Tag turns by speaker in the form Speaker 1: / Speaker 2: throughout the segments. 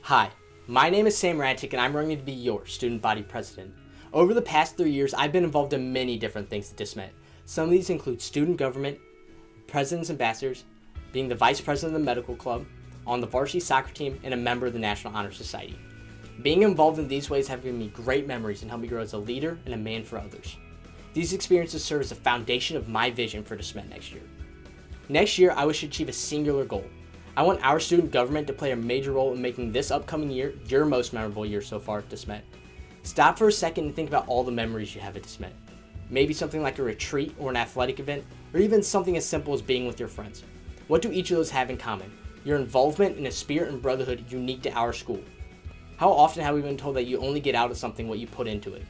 Speaker 1: Hi, my name is Sam Radetic and I'm running to be your student body president. Over the past 3 years, I've been involved in many different things at DISMET. Some of these include student government, president's ambassadors, being the vice president of the medical club, on the varsity soccer team, and a member of the National Honor Society. Being involved in these ways have given me great memories and helped me grow as a leader and a man for others. These experiences serve as the foundation of my vision for DISMET next year. Next year, I wish to achieve a singular goal. I want our student government to play a major role in making this upcoming year your most memorable year so far at DISMET. Stop for a second and think about all the memories you have at DISMET. Maybe something like a retreat or an athletic event, or even something as simple as being with your friends. What do each of those have in common? Your involvement in a spirit and brotherhood unique to our school. How often have we been told that you only get out of something what you put into it?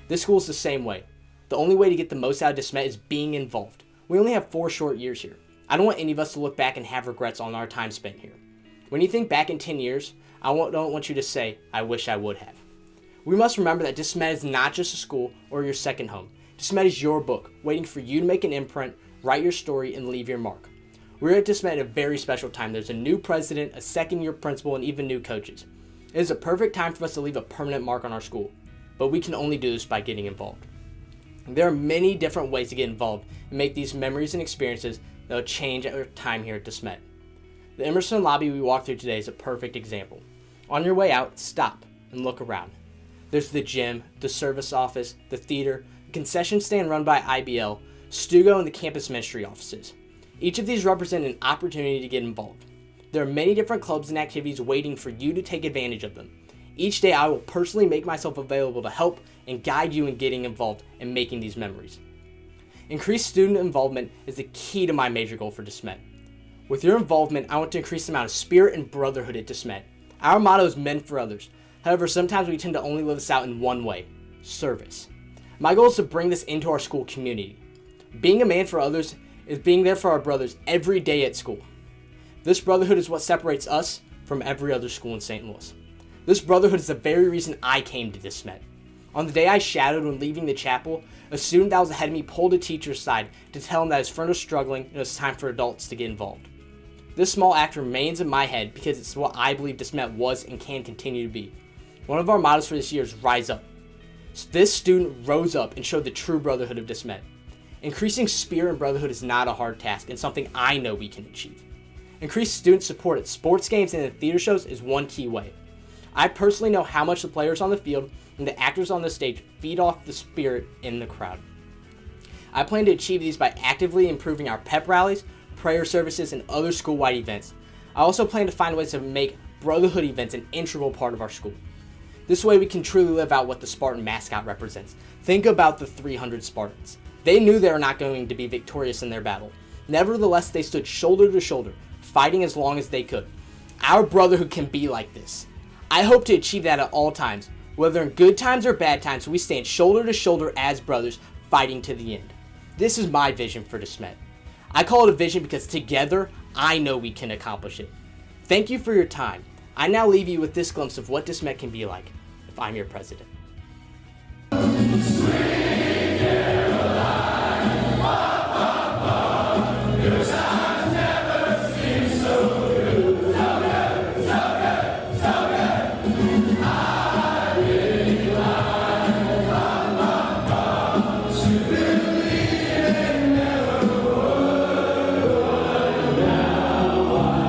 Speaker 1: This school is the same way. The only way to get the most out of DISMET is being involved. We only have 4 short years here. I don't want any of us to look back and have regrets on our time spent here. When you think back in 10 years, I don't want you to say, I wish I would have. We must remember that DISMET is not just a school or your second home. DISMET is your book, waiting for you to make an imprint, write your story, and leave your mark. We're at DISMET at a very special time. There's a new president, a second-year principal, and even new coaches. It is a perfect time for us to leave a permanent mark on our school, but we can only do this by getting involved. There are many different ways to get involved and make these memories and experiences that will change our time here at DISMET. The Emerson lobby we walked through today is a perfect example. On your way out, stop and look around. There's the gym, the service office, the theater, the concession stand run by IBL, Stugo, and the campus ministry offices. Each of these represent an opportunity to get involved. There are many different clubs and activities waiting for you to take advantage of them. Each day I will personally make myself available to help and guide you in getting involved and making these memories. Increased student involvement is the key to my major goal for DISMET. With your involvement, I want to increase the amount of spirit and brotherhood at DISMET. Our motto is men for others. However, sometimes we tend to only live this out in one way: service. My goal is to bring this into our school community. Being a man for others is being there for our brothers every day at school. This brotherhood is what separates us from every other school in St. Louis. This brotherhood is the very reason I came to DISMET. On the day I shadowed when leaving the chapel, a student that was ahead of me pulled a teacher's aside to tell him that his friend was struggling and it was time for adults to get involved. This small act remains in my head because it's what I believe DISMET was and can continue to be. One of our mottos for this year is Rise Up. So this student rose up and showed the true brotherhood of DISMET. Increasing spirit and brotherhood is not a hard task and something I know we can achieve. Increased student support at sports games and at theater shows is one key way. I personally know how much the players on the field and the actors on the stage feed off the spirit in the crowd. I plan to achieve these by actively improving our pep rallies, prayer services, and other school-wide events. I also plan to find ways to make brotherhood events an integral part of our school. This way we can truly live out what the Spartan mascot represents. Think about the 300 Spartans. They knew they were not going to be victorious in their battle. Nevertheless, they stood shoulder to shoulder, fighting as long as they could. Our brotherhood can be like this. I hope to achieve that at all times. Whether in good times or bad times, we stand shoulder to shoulder as brothers, fighting to the end. This is my vision for DISMET. I call it a vision because together, I know we can accomplish it. Thank you for your time. I now leave you with this glimpse of what DISMET can be like if I'm your president.